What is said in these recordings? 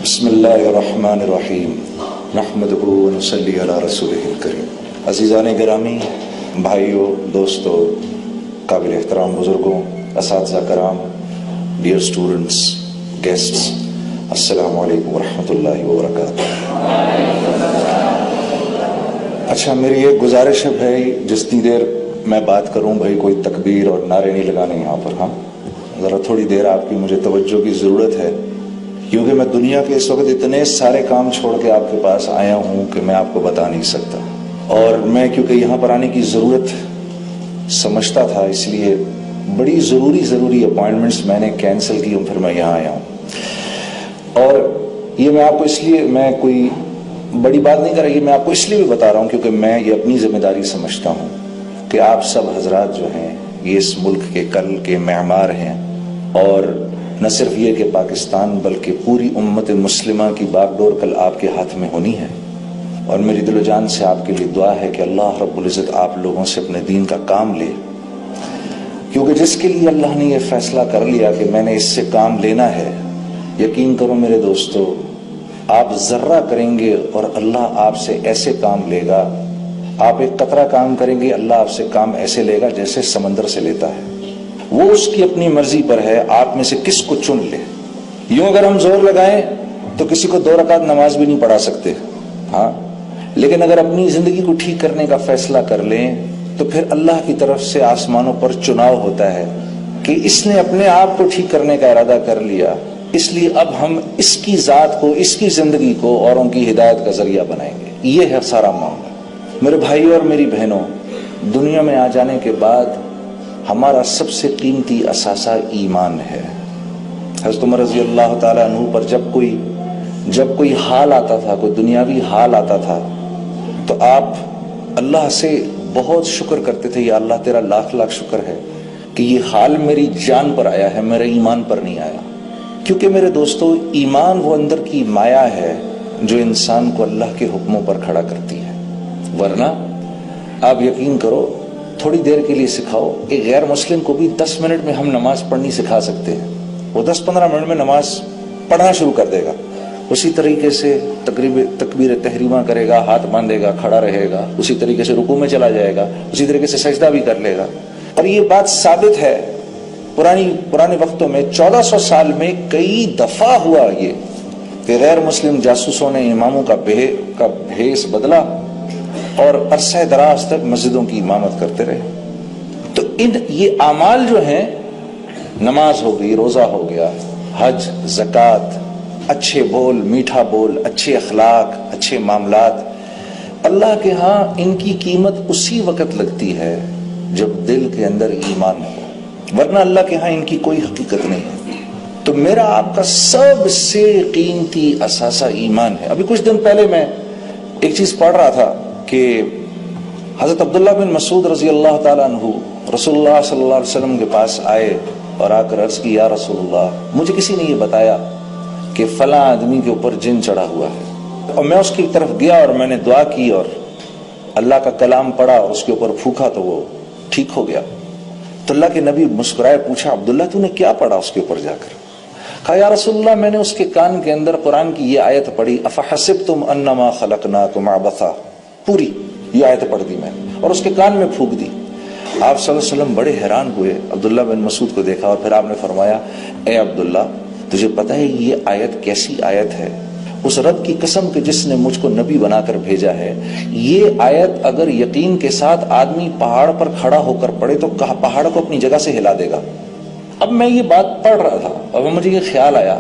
بسم اللہ الرحمن الرحیم نحمدہ و نصلی علی رسولہ الکریم۔ عزیزان گرامی، بھائیوں، دوستوں، قابل احترام بزرگوں، اساتذہ کرام، ڈیئر اسٹوڈنٹس، گیسٹس، السلام علیکم ورحمۃ اللہ وبرکاتہ۔ اچھا، میری ایک گزارش ہے بھائی، جتنی دیر میں بات کروں بھائی کوئی تکبیر اور نعرے نہیں لگانے یہاں پر۔ ہاں، ذرا تھوڑی دیر آپ کی مجھے توجہ کی ضرورت ہے، کیونکہ میں دنیا کے اس وقت اتنے سارے کام چھوڑ کے آپ کے پاس آیا ہوں کہ میں آپ کو بتا نہیں سکتا، اور میں کیونکہ یہاں پر آنے کی ضرورت سمجھتا تھا، اس لیے بڑی ضروری اپوائنٹمنٹس میں نے کینسل کی، پھر میں یہاں آیا ہوں۔ اور یہ میں آپ کو اس لیے، میں کوئی بڑی بات نہیں کر رہا، یہ میں آپ کو اس لیے بھی بتا رہا ہوں کیونکہ میں یہ اپنی ذمہ داری سمجھتا ہوں کہ آپ سب حضرات جو ہیں یہ اس ملک کے کل کے معمار ہیں، اور نہ صرف یہ کہ پاکستان بلکہ پوری امت مسلمہ کی باغ ڈور کل آپ کے ہاتھ میں ہونی ہے، اور میری دل و جان سے آپ کے لیے دعا ہے کہ اللہ رب العزت آپ لوگوں سے اپنے دین کا کام لے، کیونکہ جس کے لیے اللہ نے یہ فیصلہ کر لیا کہ میں نے اس سے کام لینا ہے، یقین کرو میرے دوستو، آپ ذرہ کریں گے اور اللہ آپ سے ایسے کام لے گا، آپ ایک قطرہ کام کریں گے، اللہ آپ سے کام ایسے لے گا جیسے سمندر سے لیتا ہے۔ وہ اس کی اپنی مرضی پر ہے آپ میں سے کس کو چن لے۔ یوں اگر ہم زور لگائیں تو کسی کو 2 رکعت نماز بھی نہیں پڑھا سکتے، ہاں، لیکن اگر اپنی زندگی کو ٹھیک کرنے کا فیصلہ کر لیں تو پھر اللہ کی طرف سے آسمانوں پر چناؤ ہوتا ہے کہ اس نے اپنے آپ کو ٹھیک کرنے کا ارادہ کر لیا، اس لیے اب ہم اس کی ذات کو، اس کی زندگی کو اوروں کی ہدایت کا ذریعہ بنائیں گے۔ یہ ہے سارا معاملہ۔ میرے بھائیوں اور میری بہنوں، دنیا میں آ جانے کے بعد ہمارا سب سے قیمتی اثاثہ ایمان ہے۔ حضرت عمر رضی اللہ تعالیٰ عنہ پر جب کوئی حال آتا تھا، کوئی دنیاوی حال آتا تھا، تو آپ اللہ سے بہت شکر کرتے تھے، یا اللہ تیرا لاکھ لاکھ شکر ہے کہ یہ حال میری جان پر آیا ہے، میرے ایمان پر نہیں آیا۔ کیونکہ میرے دوستو، ایمان وہ اندر کی مایا ہے جو انسان کو اللہ کے حکموں پر کھڑا کرتی ہے، ورنہ آپ یقین کرو، تھوڑی دیر کے لیے سکھاؤ، ایک غیر مسلم کو بھی 10 منٹ میں ہم نماز پڑھنی سکھا سکتے ہیں، وہ 10-15 منٹ میں نماز پڑھنا شروع کر دے گا، اسی طریقے سے تکبیر تحریمہ کرے گا، ہاتھ باندھے گا، کھڑا رہے گا، اسی طریقے سے رکوع میں چلا جائے گا، اسی طریقے سے سجدہ بھی کر لے گا۔ اور یہ بات ثابت ہے، پرانے وقتوں میں 1400 سال میں کئی دفعہ ہوا یہ کہ غیر مسلم جاسوسوں نے اماموں کا بھیس بدلا اور عرصہ دراز تک مسجدوں کی امامت کرتے رہے۔ تو یہ اعمال جو ہیں، نماز ہو گئی، روزہ ہو گیا، حج، زکوٰۃ، اچھے بول، میٹھا بول، اچھے اخلاق، اچھے معاملات، اللہ کے ہاں ان کی قیمت اسی وقت لگتی ہے جب دل کے اندر ایمان ہو، ورنہ اللہ کے ہاں ان کی کوئی حقیقت نہیں ہے۔ تو میرا آپ کا سب سے قیمتی اثاثہ ایمان ہے۔ ابھی کچھ دن پہلے میں ایک چیز پڑھ رہا تھا کہ حضرت عبداللہ بن مسعود رضی اللہ تعالیٰ عنہ رسول اللہ صلی اللہ علیہ وسلم کے پاس آئے اور آ کر عرض کی، یا رسول اللہ، مجھے کسی نے یہ بتایا کہ فلاں آدمی کے اوپر جن چڑھا ہوا ہے، اور میں اس کی طرف گیا اور میں نے دعا کی اور اللہ کا کلام پڑھا اور اس کے اوپر پھونکا تو وہ ٹھیک ہو گیا۔ تو اللہ کے نبی مسکرائے، پوچھا، عبداللہ تو نے کیا پڑھا اس کے اوپر جا کر؟ کہا، یا رسول اللہ، میں نے اس کے کان کے اندر قرآن کی یہ آیت پڑھی، افحسبتم انما خلقناکم عبثا، پوری یہ آیت پڑھ دی میں نے اور اس کے کان میں پھونک دی۔ آپ صلی اللہ علیہ وسلم بڑے حیران ہوئے، عبداللہ بن مسعود کو دیکھا اور پھر آپ نے فرمایا، اے عبداللہ، تجھے پتہ ہے یہ آیت کیسی آیت ہے؟ اس رب کی قسم کہ جس نے مجھ کو نبی بنا کر بھیجا ہے، یہ آیت اگر یقین کے ساتھ آدمی پہاڑ پر کھڑا ہو کر پڑھے تو پہاڑ کو اپنی جگہ سے ہلا دے گا۔ اب میں یہ بات پڑھ رہا تھا اور مجھے یہ خیال آیا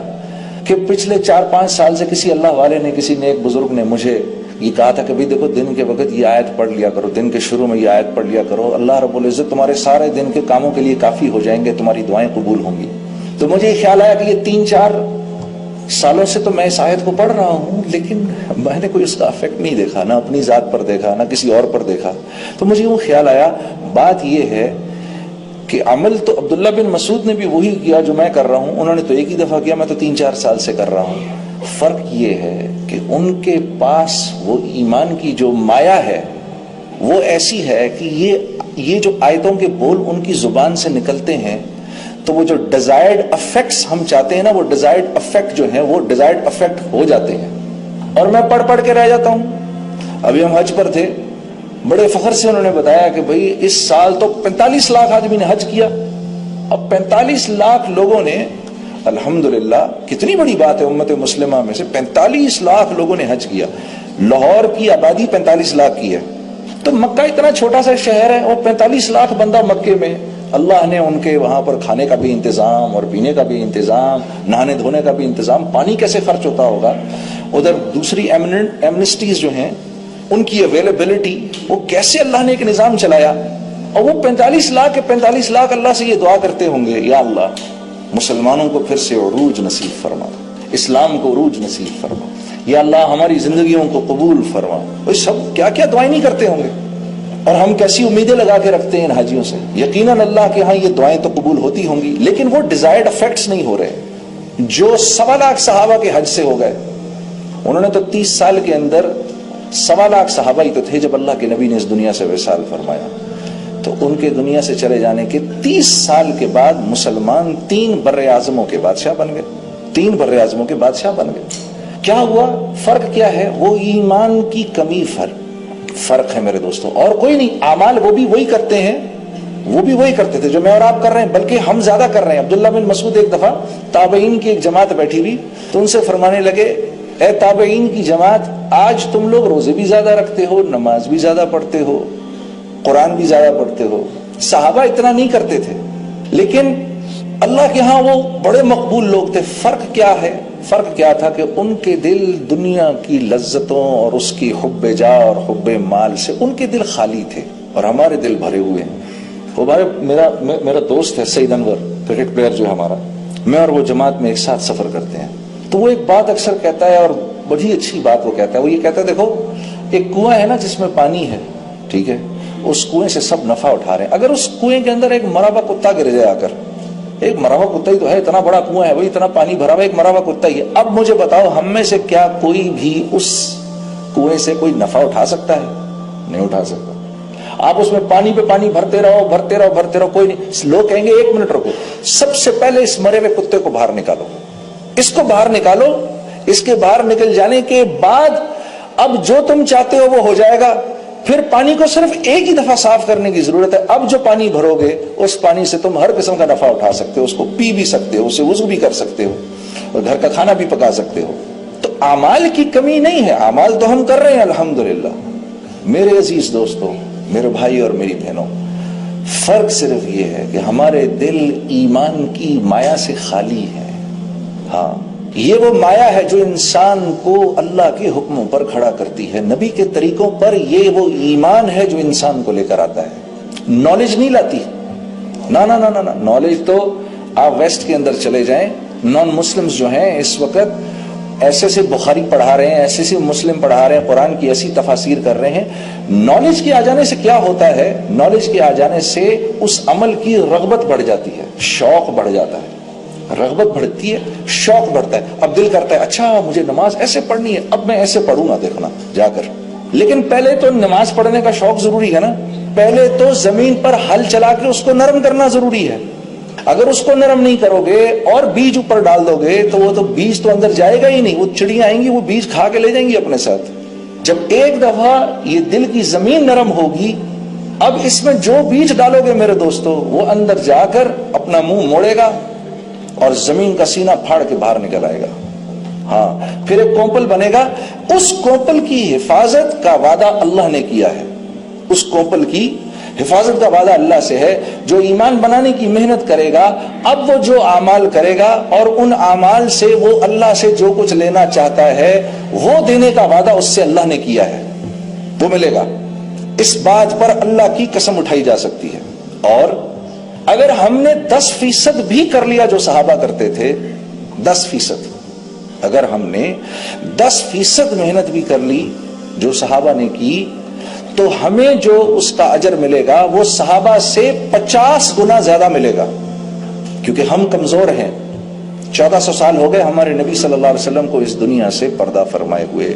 کہ پچھلے 4-5 سال سے کسی اللہ والے نے، کسی نیک بزرگ نے مجھے یہ کہا تھا کہ بھی دیکھو، دن کے وقت یہ آیت پڑھ لیا کرو، دن کے شروع میں یہ آیت پڑھ لیا کرو، اللہ رب العزت تمہارے سارے دن کے کاموں کے لیے کافی ہو جائیں گے، تمہاری دعائیں قبول ہوں گی۔ تو مجھے یہ خیال آیا کہ یہ 3-4 سالوں سے تو میں اس آیت کو پڑھ رہا ہوں، لیکن میں نے کوئی اس کا افیکٹ نہیں دیکھا، نہ اپنی ذات پر دیکھا، نہ کسی اور پر دیکھا۔ تو مجھے وہ خیال آیا، بات یہ ہے کہ عمل تو عبداللہ بن مسعود نے بھی وہی کیا جو میں کر رہا ہوں، انہوں نے تو ایک ہی دفعہ کیا، میں تو 3-4 سال سے کر رہا ہوں۔ فرق یہ ہے کہ ان کے پاس وہ ایمان کی جو مایا ہے وہ ایسی ہے کہ یہ جو آیتوں کے بول ان کی زبان سے نکلتے ہیں تو وہ جو ڈیزائرڈ افیکٹس ہم چاہتے ہیں نا، وہ ڈیزائرڈ افیکٹ جو ہیں وہ ڈیزائرڈ افیکٹ ہو جاتے ہیں. اور میں پڑھ پڑھ کے رہ جاتا ہوں. ابھی ہم حج پر تھے، بڑے فخر سے انہوں نے بتایا کہ بھئی اس سال تو 45 لاکھ آدمی نے حج کیا. اب 45 لاکھ لوگوں نے، الحمدللہ کتنی بڑی بات ہے، امت مسلمہ میں سے 45 لاکھ لوگوں نے حج کیا. لاہور کی آبادی 45 لاکھ کی ہے، تو مکہ اتنا چھوٹا سا شہر ہے اور 45 لاکھ بندہ مکے میں. اللہ نے ان کے وہاں پر کھانے کا بھی انتظام اور پینے کا بھی انتظام، نہانے دھونے کا بھی انتظام، پانی کیسے خرچ ہوتا ہوگا. ادھر دوسری ایمنسٹیز جو ہیں ان کی اویلیبلٹی، وہ کیسے اللہ نے ایک نظام چلایا. اور وہ 45 لاکھ کے 45 لاکھ اللہ سے یہ دعا کرتے ہوں گے، یا اللہ مسلمانوں کو پھر سے عروج نصیب فرما، اسلام کو عروج نصیب فرما، یا اللہ ہماری زندگیوں کو قبول فرما. وہ سب کیا کیا دعائیں نہیں کرتے ہوں گے. اور ہم کیسی امیدیں لگا کے رکھتے ہیں ان حاجیوں سے. یقیناً اللہ کے ہاں یہ دعائیں تو قبول ہوتی ہوں گی، لیکن وہ ڈیزائرڈ افیکٹس نہیں ہو رہے جو 1.25 لاکھ صحابہ کے حج سے ہو گئے. انہوں نے تو 30 سال کے اندر 1.25 لاکھ صحابہ ہی تو تھے جب اللہ کے نبی نے اس دنیا سے وصال فرمایا. تو ان کے دنیا سے چلے جانے کے 30 سال کے بعد مسلمان 3 بر اعظموں کے بادشاہ بن گئے. 3 بر اعظموں کے بادشاہ بن گئے. کیا ہوا؟ فرق کیا ہے؟ وہ ایمان کی کمی فرق ہے میرے دوستوں، اور کوئی نہیں. اعمال وہ بھی وہی کرتے ہیں، وہ بھی وہی کرتے تھے جو میں اور آپ کر رہے ہیں، بلکہ ہم زیادہ کر رہے ہیں. عبداللہ بن مسعود ایک دفعہ تابعین کی ایک جماعت بیٹھی ہوئی تو ان سے فرمانے لگے، اے تابعین کی جماعت، آج تم لوگ روزے بھی زیادہ رکھتے ہو، نماز بھی زیادہ پڑھتے ہو، قرآن بھی زیادہ پڑھتے ہو. صحابہ اتنا نہیں کرتے تھے، لیکن اللہ کے ہاں وہ بڑے مقبول لوگ تھے. فرق کیا ہے؟ فرق کیا تھا کہ ان کے دل دنیا کی لذتوں اور اس کی حب جا اور حب مال سے ان کے دل خالی تھے، اور ہمارے دل بھرے ہوئے ہیں. میرا دوست ہے سعید انور، کرکٹ پلیئر جو ہے ہمارا، میں اور وہ جماعت میں ایک ساتھ سفر کرتے ہیں. تو وہ ایک بات اکثر کہتا ہے اور بڑی اچھی بات وہ کہتا ہے. وہ یہ کہتا ہے، دیکھو ایک کنواں ہے نا جس میں پانی ہے، ٹھیک ہے، اس کنویں سے سب نفع اٹھا رہے ہیں. اگر اس کنویں کے اندر ایک مرا ہوا کتا گر جائے آ کر، ایک مرا ہوا کتا ہی تو ہے، اتنا بڑا کنواں ہے، وہی اتنا پانی بھرا ہوا، ایک مرا ہوا کتا ہی ہے. اب مجھے بتاؤ، ہم میں سے کیا کوئی بھی اس کنویں سے کوئی نفع اٹھا سکتا ہے؟ نہیں اٹھا سکتا. آپ اس میں پانی پہ پانی بھرتے رہو بھرتے رہو بھرتے رہو، کوئی نہیں. لوگ کہیں گے 1 منٹ رکو، سب سے پہلے اس مرے ہوئے کتے کو باہر نکالو، اس کو باہر نکالو. اس کے باہر نکل جانے کے بعد اب جو تم چاہتے ہو وہ ہو جائے گا. پھر پانی کو صرف ایک ہی دفعہ صاف کرنے کی ضرورت ہے. اب جو پانی بھرو گے اس پانی سے تم ہر قسم کا نفع اٹھا سکتے ہو، اس کو پی بھی سکتے ہو، اسے وضو بھی کر سکتے ہو، اور گھر کا کھانا بھی پکا سکتے ہو. تو اعمال کی کمی نہیں ہے، اعمال تو ہم کر رہے ہیں الحمدللہ. میرے عزیز دوستوں، میرے بھائی اور میری بہنوں، فرق صرف یہ ہے کہ ہمارے دل ایمان کی مایا سے خالی ہے. ہاں، یہ وہ مایا ہے جو انسان کو اللہ کے حکموں پر کھڑا کرتی ہے، نبی کے طریقوں پر. یہ وہ ایمان ہے جو انسان کو لے کر آتا ہے. نالج نہیں لاتی، نا نا نا نا. نالج تو آپ ویسٹ کے اندر چلے جائیں، نان مسلمز جو ہیں اس وقت ایسے سے بخاری پڑھا رہے ہیں، ایسے سے مسلم پڑھا رہے ہیں، قرآن کی ایسی تفاسیر کر رہے ہیں. نالج کے آ جانے سے کیا ہوتا ہے؟ نالج کے آ جانے سے اس عمل کی رغبت بڑھ جاتی ہے، شوق بڑھ جاتا ہے. رغبت بڑھتی ہے، شوق بڑھتا ہے. اب دل کرتا ہے اچھا مجھے نماز ایسے پڑھنی ہے، اب میں ایسے پڑھوں گا، دیکھنا جا کر. لیکن پہلے تو نماز پڑھنے کا شوق ضروری ہے نا. پہلے تو زمین پر ہل چلا کے اس کو نرم کرنا ضروری ہے. اگر اس کو نرم نہیں کرو گے اور بیج اوپر ڈال دو گے تو وہ تو بیج تو اندر جائے گا ہی نہیں. وہ چڑیاں آئیں گی، وہ بیج کھا کے لے جائیں گی اپنے ساتھ. جب ایک دفعہ یہ دل کی زمین نرم ہوگی، اب اس میں جو بیج ڈالو گے میرے دوستو، وہ اندر جا کر اپنا منہ موڑے گا اور زمین کا سینہ پھاڑ کے باہر نکل آئے گا. ہاں، پھر ایک کومپل بنے گا. اس کومپل کی حفاظت کا وعدہ اللہ نے کیا ہے. اس کومپل کی حفاظت کا وعدہ اللہ سے ہے. جو ایمان بنانے کی محنت کرے گا، اب وہ جو اعمال کرے گا اور ان اعمال سے وہ اللہ سے جو کچھ لینا چاہتا ہے وہ دینے کا وعدہ اس سے اللہ نے کیا ہے، وہ ملے گا. اس بات پر اللہ کی قسم اٹھائی جا سکتی ہے. اور اگر ہم نے 10% بھی کر لیا جو صحابہ کرتے تھے، 10%، اگر ہم نے 10% محنت بھی کر لی جو صحابہ نے کی، تو ہمیں جو اس کا اجر ملے گا وہ صحابہ سے 50 گنا زیادہ ملے گا. کیونکہ ہم کمزور ہیں. 1400 سال ہو گئے ہمارے نبی صلی اللہ علیہ وسلم کو اس دنیا سے پردہ فرمائے ہوئے.